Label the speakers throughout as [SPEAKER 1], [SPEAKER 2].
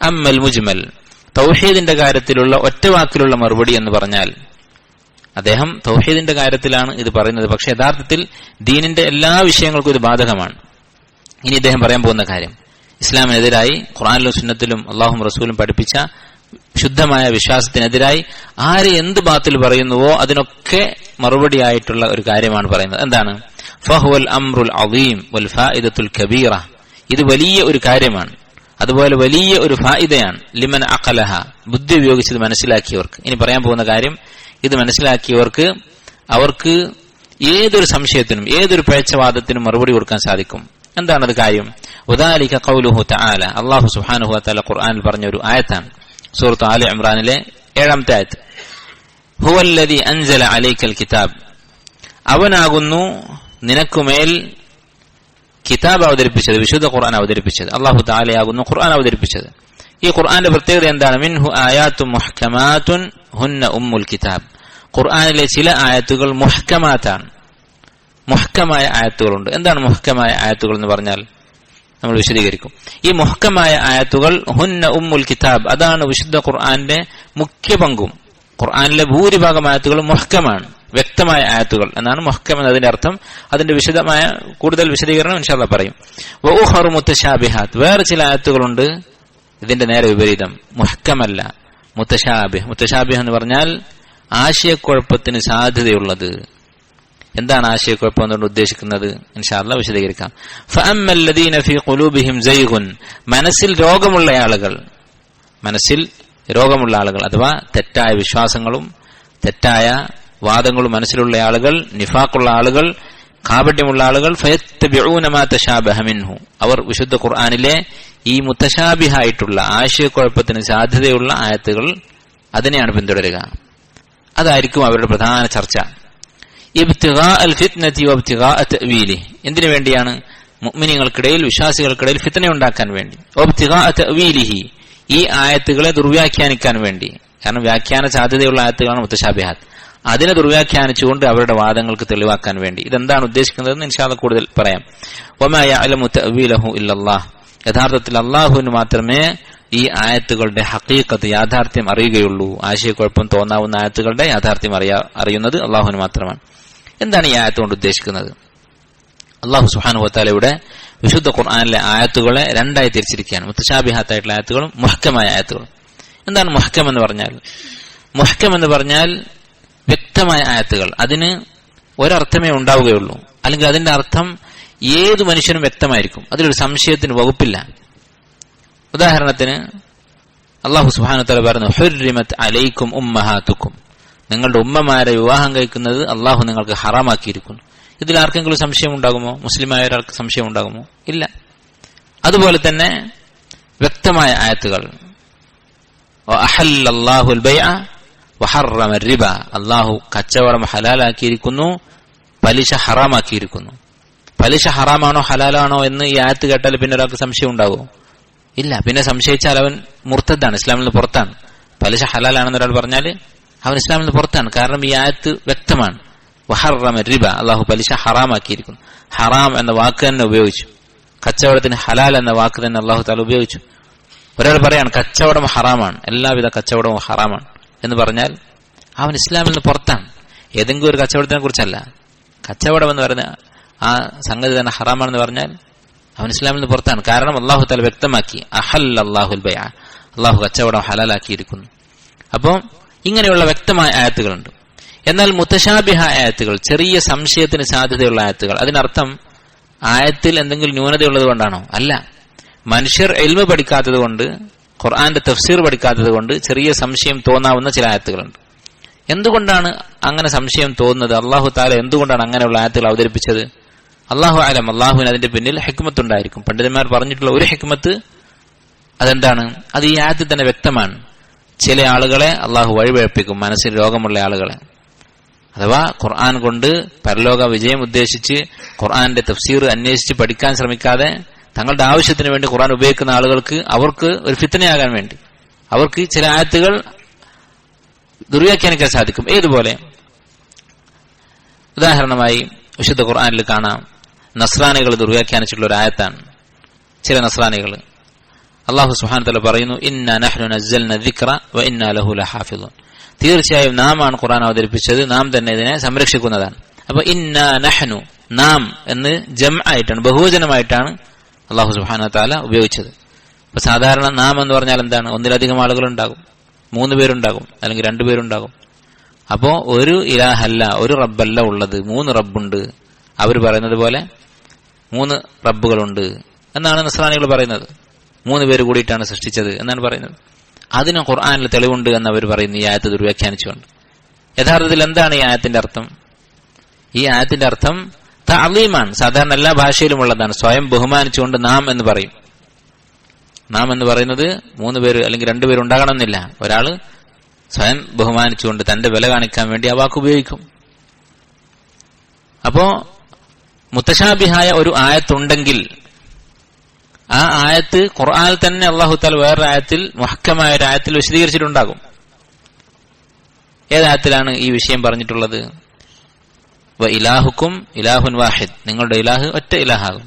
[SPEAKER 1] അമ്മൽ മുജ്മൽ, തൗഹീദിന്റെ കാര്യത്തിലുള്ള ഒറ്റവാക്കിലുള്ള മറുപടി എന്ന് പറഞ്ഞാൽ, അദ്ദേഹം തൗഹീദിന്റെ കാര്യത്തിലാണ് ഇത് പറയുന്നത്, പക്ഷെ യഥാർത്ഥത്തിൽ ദീനിന്റെ എല്ലാ വിഷയങ്ങൾക്കും ഇത് ബാധകമാണ്. ഇനി ഇദ്ദേഹം പറയാൻ പോകുന്ന കാര്യം, ഇസ്ലാമിനെതിരായി ഖുർആനിലും സുന്നത്തിലും അള്ളാഹും റസൂലും പഠിപ്പിച്ച ശുദ്ധമായ വിശ്വാസത്തിനെതിരായി ആര് എന്ത് ബാത്തിൽ പറയുന്നുവോ അതിനൊക്കെ മറുപടിയായിട്ടുള്ള ഒരു കാര്യമാണ് പറയുന്നത്. എന്താണ്? ഫഹുവൽ അംറുൽ അദീം വൽ ഫായിദത്തുൽ കബീറ, ഇത് വലിയ ഒരു കാര്യമാണ്, അതുപോലെ വലിയ ഒരു ഫായിദയാണ്. ലിമൻ അഖലഹ, ബുദ്ധി ഉപയോഗിച്ചത് മനസ്സിലാക്കിയവർക്ക്. ഇനി പറയാൻ പോകുന്ന കാര്യം, ഇത് മനസ്സിലാക്കിയവർക്ക് അവർക്ക് ഏതൊരു സംശയത്തിനും ഏതൊരു പേച്ചവാദത്തിനും മറുപടി കൊടുക്കാൻ സാധിക്കും. എന്താണത് കാര്യം? ഉദാലിക ഖൗലുഹു തആല, അല്ലാഹു സുബ്ഹാനഹു വ തആല ഖുർആനിൽ പറഞ്ഞ ഒരു ആയത്താണ്, സൂറത്ത് ആലി ഇംറാനിലെ 7ാമത്തെ ആയത്ത്. ഹുവല്ലദീ അൻസല അലൈക്കൽ കിതാബ്, അവനാകുന്നു നിനക്കുമേൽ കിതാബ് അവതരിപ്പിച്ചത്, വിശുദ്ധ ഖുർആൻ അവതരിപ്പിച്ചത്. അല്ലാഹു തആലയാകുന്നു ഖുർആൻ അവതരിപ്പിച്ചത്. ഈ ഖുർആന്റെ പ്രത്യേകത എന്താണ്? മിൻഹു ആയാത്തുൻ മുഹ്കമാത്തുൻ ഹുന്ന ഉമ്മുൽ കിതാബ്, ഖുർആനിലെ ചില ആയത്തുകൾ മുഹ്കമാത്താണ്, മുഹ്കമായ ആയത്തുകളുണ്ട്. എന്താണ് മുഹ്കമായ ആയത്തുകൾ എന്ന് പറഞ്ഞാൽ? നമ്മൾ വിശദീകരിക്കും. ഈ മുഹ്കമായ ആയത്തുകൾ ഹുന്ന ഉമ്മുൽ കിതാബ്, അതാണ് വിശുദ്ധ ഖുർആന്റെ മുഖ്യ പങ്കും. ഖുർആനിലെ ഭൂരിഭാഗം ആയത്തുകൾ മുഹ്കമാണ്, വ്യക്തമായ ആയത്തുകൾ എന്നാണ് മുഹ്കം എന്നതിന്റെ അർത്ഥം. അതിന്റെ വിശദമായ കൂടുതൽ വിശദീകരണം ഇൻഷാ അല്ലാഹ് പറയും. വഉഖറു മുതശാബിഹാത്ത്, വേറെ ചില ആയത്തുകളുണ്ട് ഇതിന്റെ നേരെ വിപരീതം, മുഹ്കമല്ല, മുതശാബിഹ്. മുതശാബിഹ് എന്ന് പറഞ്ഞാൽ ആശയക്കുഴപ്പത്തിന് സാധ്യതയുള്ളത്. എന്താണ് ആശയക്കുഴപ്പം എന്നുകൊണ്ട് ഉദ്ദേശിക്കുന്നത്? ഇൻഷാ അല്ലാഹ് വിശദീകരിക്കാം. ഫഅമ്മല്ലദീന ഫീ ഖുലൂബിഹിം സൈഗുൻ, മനസ്സിൽ രോഗമുള്ള ആളുകൾ, മനസ്സിൽ രോഗമുള്ള ആളുകൾ അഥവാ തെറ്റായ വിശ്വാസങ്ങളും തെറ്റായ വാദങ്ങളും മനസ്സിലുള്ള ആളുകൾ, നിഫാഖുള്ള ആളുകൾ, കാപട്യമുള്ള ആളുകൾ, ഫയത്തബിഊന മാ തശാബഹ മിൻഹു, അവർ വിശുദ്ധ ഖുർആനിലെ ഈ മുതശാബിഹായിട്ടുള്ള ആശയക്കുഴപ്പത്തിന് സാധ്യതയുള്ള ആയത്തുകൾ അതിനെയാണ് പിന്തുടരുക. അതായിരിക്കും അവരുടെ പ്രധാന ചർച്ച. ഇബ്തിഗാ അൽ ഫിത്നതി വബ്തിഗാ തഅവീലി, എന്തിനു വേണ്ടിയാണ്? മുഅ്മിനീങ്ങൾക്കിടയിൽ, വിശ്വാസികൾക്കിടയിൽ ഫിത്ന ഉണ്ടാക്കാൻ വേണ്ടി. വബ്തിഗാ തഅവീലിഹി, ഈ ആയത്തുകളെ ദുർവ്യാഖ്യാനിക്കാൻ വേണ്ടി. കാരണം വ്യാഖ്യാന സാധ്യതയുള്ള ആയത്തുകളാണ് മുതശാബിഹാത്ത്. അതിനെ ദുർവ്യാഖ്യാനിച്ചുകൊണ്ട് അവരുടെ വാദങ്ങൾക്ക് തെളിവാക്കാൻ വേണ്ടി. ഇതെന്താണ് ഉദ്ദേശിക്കുന്നതെന്ന് ഇൻഷാ അല്ലാഹ് കൂടുതൽ പറയാം. വമാ യഅലമു തഅവീലഹു ഇല്ലല്ലാഹ്, യഥാർത്ഥത്തിൽ അല്ലാഹുവിന് മാത്രമേ ഈ ആയത്തുകളുടെ ഹഖീഖത്ത്, യാഥാർത്ഥ്യം അറിയുകയുള്ളൂ. ആശയക്കുഴപ്പം തോന്നാവുന്ന ആയത്തുകളുടെ യാഥാർത്ഥ്യം അറിയുന്നത് അല്ലാഹുവിന് മാത്രമാണ്. എന്താണ് ഈ ആയത്ത് കൊണ്ട് ഉദ്ദേശിക്കുന്നത്? അല്ലാഹു സുബ്ഹാനഹു വ തആലയുടെ വിശുദ്ധ ഖുർആനിലെ ആയത്തുകളെ രണ്ടായി തിരിച്ചിരിക്കുകയാണ്, മുതശാബിഹാത്തായിട്ടുള്ള ആയത്തുകളും മുഹ്കമായ ആയത്തുകളും. എന്താണ് മുഹ്കം എന്ന് പറഞ്ഞാൽ? മുഹ്കം എന്ന് പറഞ്ഞാൽ വ്യക്തമായ ആയത്തുകൾ, അതിന് ഒരർത്ഥമേ ഉണ്ടാവുകയുള്ളൂ, അല്ലെങ്കിൽ അതിന്റെ അർത്ഥം ഏതു മനുഷ്യനും വ്യക്തമായിരിക്കും, അതിലൊരു സംശയത്തിന് വകുപ്പില്ല. ഉദാഹരണത്തിന് അല്ലാഹു സുബ്ഹാനഹു വ തആല പറഞ്ഞു, ഹുർരിമത് അലൈക്കും ഉമ്മഹാതുക്കും, നിങ്ങളുടെ ഉമ്മമാരെ വിവാഹം കഴിക്കുന്നത് അല്ലാഹു നിങ്ങൾക്ക് ഹറാമാക്കിയിരിക്കുന്നു. ഇതിൽ ആർക്കെങ്കിലും സംശയം ഉണ്ടാകുമോ? മുസ്ലിമായ ഒരാൾക്ക് സംശയം ഉണ്ടാകുമോ? ഇല്ല. അതുപോലെ തന്നെ വ്യക്തമായ ആയത്തുകൾ, വഅഹല്ലല്ലാഹുൽ ബൈഅ വഹറമ റിബ, അല്ലാഹു കച്ചവടം ഹലാലാക്കിയിരിക്കുന്നു, പലിശ ഹറാമാക്കിയിരിക്കുന്നു. പലിശ ഹറാമാണോ ഹലാലാണോ എന്ന് ഈ ആയത്ത് കേട്ടാൽ പിന്നെ ഒരാൾക്ക് സംശയം ഉണ്ടാകുമോ? ഇല്ല. പിന്നെ സംശയിച്ചാൽ അവൻ മുർത്തദ്ദാണ്, ഇസ്ലാമിൽ നിന്ന് പുറത്താണ്. പലിശ ഹലാലാണെന്ന് ഒരാൾ പറഞ്ഞാൽ അവൻ ഇസ്ലാമിൽ നിന്ന് പുറത്താണ്. കാരണം ഈ ആയത്ത് വ്യക്തമാണ്. വഹറമ റിബ, അല്ലാഹു പലിശ ഹറാമാക്കിയിരിക്കുന്നു. ഹറാം എന്ന വാക്ക് തന്നെ ഉപയോഗിച്ചു. കച്ചവടത്തിന് ഹലാൽ എന്ന വാക്ക് തന്നെ അല്ലാഹു തആല ഉപയോഗിച്ചു. ഒരാൾ പറയാണ് കച്ചവടം ഹറാമാണ്, എല്ലാവിധ കച്ചവടവും ഹറാമാണ് എന്ന് പറഞ്ഞാൽ അവൻ ഇസ്ലാമിൽ നിന്ന് പുറത്താണ്. ഏതെങ്കിലും ഒരു കച്ചവടത്തിനെ കുറിച്ചല്ല, കച്ചവടം എന്ന് പറഞ്ഞ ആ സംഗതി തന്നെ ഹറാമാണെന്ന് പറഞ്ഞാൽ അവൻ ഇസ്ലാമിൽ നിന്ന് പുറത്താണ്. കാരണം അല്ലാഹു തആല വ്യക്തമാക്കി, അഹല്ലല്ലാഹുൽ ബൈഅ, അല്ലാഹു കച്ചവടം ഹലാലാക്കിയിരിക്കുന്നു. അപ്പോൾ ഇങ്ങനെയുള്ള വ്യക്തമായ ആയത്തുകളുണ്ട്. എന്നാൽ മുതശാബിഹ ആയത്തുകൾ, ചെറിയ സംശയത്തിന് സാധ്യതയുള്ള ആയത്തുകൾ, അതിനർത്ഥം ആയത്തിൽ എന്തെങ്കിലും ന്യൂനതയുള്ളത് കൊണ്ടാണോ? അല്ല. മനുഷ്യർ ഇൽമ് പഠിക്കാത്തത് കൊണ്ട്, ഖുർആന്റെ തഫ്സീർ പഠിക്കാത്തത് കൊണ്ട് ചെറിയ സംശയം തോന്നാവുന്ന ചില ആയത്തുകളുണ്ട്. എന്തുകൊണ്ടാണ് അങ്ങനെ സംശയം തോന്നുന്നത്? അല്ലാഹു തആല എന്തുകൊണ്ടാണ് അങ്ങനെയുള്ള ആയത്തുകൾ അവതരിപ്പിച്ചത്? അല്ലാഹു അലം. അല്ലാഹുവിന് അതിന്റെ പിന്നിൽ ഹിക്മത്ത് ഉണ്ടായിരിക്കും. പണ്ഡിതന്മാർ പറഞ്ഞിട്ടുള്ള ഒരു ഹിക്മത്ത് അതെന്താണ്? അത് ഈ ആയത്തിൽ തന്നെ വ്യക്തമാണ്. ചില ആളുകളെ അല്ലാഹു വഴിപിഴപ്പിക്കും, മനസ്സിൽ രോഗമുള്ള ആളുകളെ. അഥവാ ഖുർആൻ കൊണ്ട് പരലോക വിജയം ഉദ്ദേശിച്ച് ഖുർആന്റെ തഫ്സീർ അന്വേഷിച്ച് പഠിക്കാൻ ശ്രമിക്കാതെ തങ്ങളുടെ ആവശ്യത്തിന് വേണ്ടി ഖുർആൻ ഉപയോഗിക്കുന്ന ആളുകൾക്ക്, അവർക്ക് ഒരു ഫിത്നയാകാൻ വേണ്ടി അവർക്ക് ചില ആയത്തുകൾ ദുർവ്യാഖ്യാനിക്കാൻ സാധിക്കും. ഏതുപോലെ? ഉദാഹരണമായി വിശുദ്ധ ഖുർആനിൽ കാണാം, നസ്രാനികൾ ദുർവ്യാഖ്യാനിച്ചിട്ടുള്ള ഒരു ആയത്താണ്. ചില നസ്രാനികൾ അല്ലാഹു സുബ്ഹാനഹു വ തആല പറയുന്നു, ഇന്നാ നഹ്നു നസ്സൽന ദിക്റ വ ഇന്നാ ലഹു ലഹാഫിളൂൻ. തീർച്ചയായും നാം ആണ് ഖുർആൻ അവതരിപ്പിച്ചത്, നാം തന്നെ ഇതിനെ സംരക്ഷിക്കുന്നതാണ്. അപ്പൊ ഇന്നാ നഹ്നു, നാം എന്ന് ജംഅ ആയിട്ടാണ്, ബഹുവചനമായിട്ടാണ് അല്ലാഹു സുബ്ഹാനഹു വ തആല ഉപയോഗിച്ചത്. അപ്പൊ സാധാരണ നാം എന്ന് പറഞ്ഞാൽ എന്താണ്? ഒന്നിലധികം ആളുകൾ ഉണ്ടാകും, 3 പേരുണ്ടാകും, അല്ലെങ്കിൽ 2 പേരുണ്ടാകും. അപ്പോ ഒരു ഇലാഹല്ല, ഒരു റബ്ബല്ല ഉള്ളത്, 3 റബ്ബുണ്ട്. അവർ പറയുന്നത് പോലെ 3 റബ്ബുകളുണ്ട് എന്നാണ് നസ്രാനികൾ പറയുന്നത്. 3 പേര് കൂടിയിട്ടാണ് സൃഷ്ടിച്ചത് എന്നാണ് പറയുന്നത്. അതിന് ഖുർആനിൽ തെളിവുണ്ട് എന്ന് അവർ പറയുന്നു, ഈ ആയത്ത് ദുർവ്യാഖ്യാനിച്ചുകൊണ്ട്. യഥാർത്ഥത്തിൽ എന്താണ് ഈ ആയത്തിന്റെ അർത്ഥം? ഈ ആയത്തിന്റെ അർത്ഥം തഅലീമാണ്. സാധാരണ എല്ലാ ഭാഷയിലും ഉള്ളതാണ്. സ്വയം ബഹുമാനിച്ചുകൊണ്ട് നാം എന്ന് പറയും. നാം എന്ന് പറയുന്നത് 3 പേര് അല്ലെങ്കിൽ 2 പേര് ഉണ്ടാകണമെന്നില്ല. ഒരാള് സ്വയം ബഹുമാനിച്ചുകൊണ്ട് തന്റെ വില കാണിക്കാൻ വേണ്ടി ആ വാക്ക് ഉപയോഗിക്കും. അപ്പോ മുത്തശാബിഹായ ഒരു ആയത്തുണ്ടെങ്കിൽ ആ ആയത്ത് ഖുർആനിൽ തന്നെ അല്ലാഹു തആല വേറൊരു ആയത്തിൽ, മുഹക്കമായ ഒരു ആയത്തിൽ വിശദീകരിച്ചിട്ടുണ്ടാകും. ഏതായത്തിലാണ് ഈ വിഷയം പറഞ്ഞിട്ടുള്ളത്? വ ഇലാഹുക്കും ഇലാഹുൻ വാഹിദ്, നിങ്ങളുടെ ഇലാഹ് ഒറ്റ ഇലാഹാകും.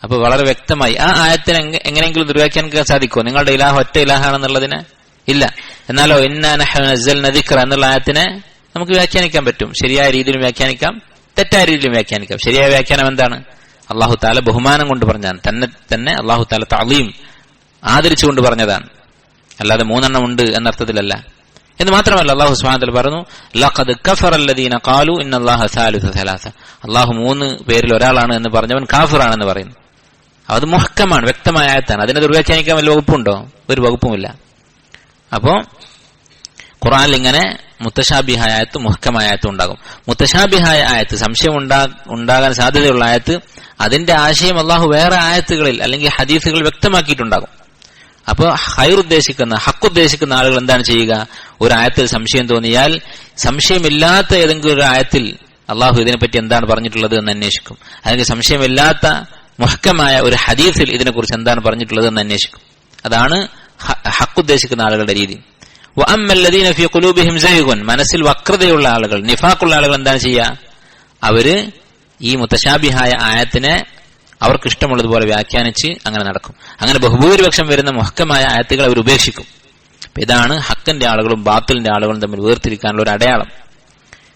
[SPEAKER 1] അപ്പൊ വളരെ വ്യക്തമായി ആ ആയത്തിന് എങ്ങനെയെങ്കിലും ദുർവ്യാഖ്യാനിക്കാൻ സാധിക്കുമോ? നിങ്ങളുടെ ഇലാഹ് ഒറ്റ ഇലാഹാണെന്നുള്ളതിന് ഇല്ല. എന്നാലോ ഇന്നാ നഹ്നു നസ്സൽന ദിക്റ എന്നുള്ള ആയത്തിനെ നമുക്ക് വ്യാഖ്യാനിക്കാൻ പറ്റും. ശരിയായ രീതിയിലും വ്യാഖ്യാനിക്കാം, തെറ്റായ രീതിയിലും വ്യാഖ്യാനിക്കാം. ശരിയായ വ്യാഖ്യാനം എന്താണ്? അല്ലാഹു തആല ബഹുമാനം കൊണ്ട് പറഞ്ഞതാണ്, തന്നെ അല്ലാഹു തആല തഅലീം ആദരിച്ചുകൊണ്ട് പറഞ്ഞതാണ്, അല്ലാതെ 3 എണ്ണം ഉണ്ട് എന്നർത്ഥത്തിലല്ല. എന്ന് മാത്രമല്ല അല്ലാഹു സുബ്ഹാനഹു വ തആല പറഞ്ഞു, ലഖദ് കഫറ അല്ലദീന ഖാലു ഇന്നല്ലാഹ സാലിസു സലാസ, അല്ലാഹു 3 പേരിൽ ഒരാളാണ് എന്ന് പറഞ്ഞവൻ കാഫിറാണെന്ന് പറയുന്നു. അത് മുഹക്കമാണ്, വ്യക്തമായ ആയത്താണ്. അതിനെ ദുർവ്യാഖ്യാനിക്കാൻ വല്ല വകുപ്പുണ്ടോ? ഒരു വകുപ്പുമില്ല. അപ്പോ ഖുർആനിൽ ഇങ്ങനെ മുത്തശാബിഹായ ആയത്ത്, മുഹക്കമായ ആയത്ത് ഉണ്ടാകും. മുത്തശാബിഹായ ആയത്ത്, സംശയം ഉണ്ടാകാൻ സാധ്യതയുള്ള ആയത്ത്, അതിന്റെ ആശയം അല്ലാഹു വേറെ ആയത്തുകളിൽ അല്ലെങ്കിൽ ഹദീസുകളിൽ വ്യക്തമാക്കിയിട്ടുണ്ടാകും. അപ്പോൾ ഹൈറുദ്ദേശിക്കുന്ന, ഹക്കുദ്ദേശിക്കുന്ന ആളുകൾ എന്താണ് ചെയ്യുക? ഒരു ആയത്തിൽ സംശയം തോന്നിയാൽ സംശയമില്ലാത്ത ഏതെങ്കിലും ഒരു ആയത്തിൽ അല്ലാഹു ഇതിനെപ്പറ്റി എന്താണ് പറഞ്ഞിട്ടുള്ളത് എന്ന് അന്വേഷിക്കും. അല്ലെങ്കിൽ സംശയമില്ലാത്ത മുഹക്കമായ ഒരു ഹദീസിൽ ഇതിനെക്കുറിച്ച് എന്താണ് പറഞ്ഞിട്ടുള്ളത് എന്ന് അന്വേഷിക്കും. അതാണ് ഹക്കുദ്ദേശിക്കുന്ന ആളുകളുടെ രീതി. വഅമ്മല്ലദീന ഫീ ഖുലൂബിഹിം സൈഗുൻ, മനസ്സിൽ വക്രതയുള്ള ആളുകൾ, നിഫാഖുള്ള ആളുകൾ എന്താണ് ചെയ്യുക? അവര് ഈ മുത്തശാബിഹായ ആയത്തിനെ അവർക്ക് ഇഷ്ടമുള്ളതുപോലെ വ്യാഖ്യാനിച്ച് അങ്ങനെ നടക്കും. അങ്ങനെ ബഹുഭൂരിപക്ഷം വരുന്ന മുഹക്കമായ ആയത്തുകൾ അവർ ഉപേക്ഷിക്കും. ഇതാണ് ഹക്കിന്റെ ആളുകളും ബാത്തിലിന്റെ ആളുകളും തമ്മിൽ വേർതിരിക്കാനുള്ള ഒരു അടയാളം.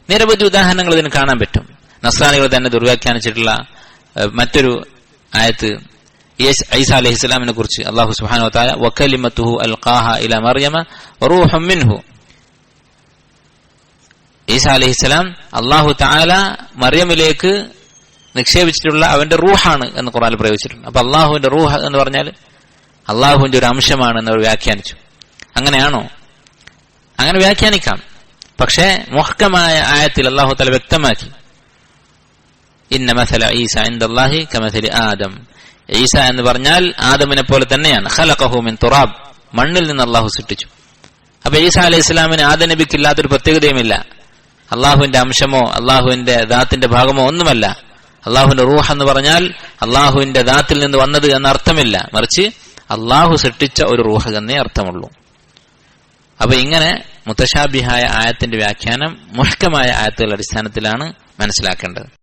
[SPEAKER 1] നിരവധി ഉദാഹരണങ്ങൾ ഇതിന് കാണാൻ പറ്റും. നസ്രാനികൾ തന്നെ ദുർവ്യാഖ്യാനിച്ചിട്ടുള്ള മറ്റൊരു ആയത്ത് ഈസ അലൈഹിസ്സലാമിനെ കുറിച്ച് അല്ലാഹു സുബ്ഹാനഹു വ തആല വകലിമതുഹു അൽഖാഹ ഇലാ മർയമ വറൂഹും മിൻഹു, ഈസ അലൈഹിസ്സലാം അല്ലാഹു തആല മർയമിലേക്ക് നിക്ഷേപിച്ചിട്ടുള്ള അവന്റെ റൂഹാണ് എന്ന് ഖുർആനിൽ പ്രയോഗിച്ചിട്ടുണ്ട്. അപ്പൊ അള്ളാഹുവിന്റെ റൂഹ് എന്ന് പറഞ്ഞാൽ അള്ളാഹുവിന്റെ ഒരു അംശമാണ് എന്ന് അവർ വ്യാഖ്യാനിച്ചു. അങ്ങനെയാണോ? അങ്ങനെ വ്യാഖ്യാനിക്കാം. പക്ഷേ മുഹ്കമായ ആയത്തിൽ അല്ലാഹു തആല വ്യക്തമാക്കി, ഇന്ന മസല ഈസ ഇൻദല്ലാഹി കമസലി ആദം, ഈസ എന്ന് പറഞ്ഞാൽ ആദമിനെ പോലെ തന്നെയാണ്. ഖലഖഹു മിൻ തുറാബ്, മണ്ണിൽ നിന്ന് അല്ലാഹു സൃഷ്ടിച്ചു. അപ്പൊ ഈസ അലൈഹിസ്സലാമിന് ആദം നബിക്ക് ഇല്ലാത്തൊരു പ്രത്യേകതയുമില്ല. അള്ളാഹുവിന്റെ അംശമോ അള്ളാഹുവിന്റെ ദാത്തിന്റെ ഭാഗമോ ഒന്നുമല്ല. അള്ളാഹുവിന്റെ റൂഹ് എന്ന് പറഞ്ഞാൽ അള്ളാഹുവിന്റെ ദാത്തിൽ നിന്ന് വന്നത് എന്ന അർത്ഥമില്ല, മറിച്ച് അള്ളാഹു സൃഷ്ടിച്ച ഒരു റൂഹ് എന്നേ അർത്ഥമുള്ളൂ. അപ്പൊ ഇങ്ങനെ മുത്തശാബിഹായ ആയത്തിന്റെ വ്യാഖ്യാനം മുഹ്കമായ ആയത്തുകളുടെ അടിസ്ഥാനത്തിലാണ് മനസ്സിലാക്കേണ്ടത്.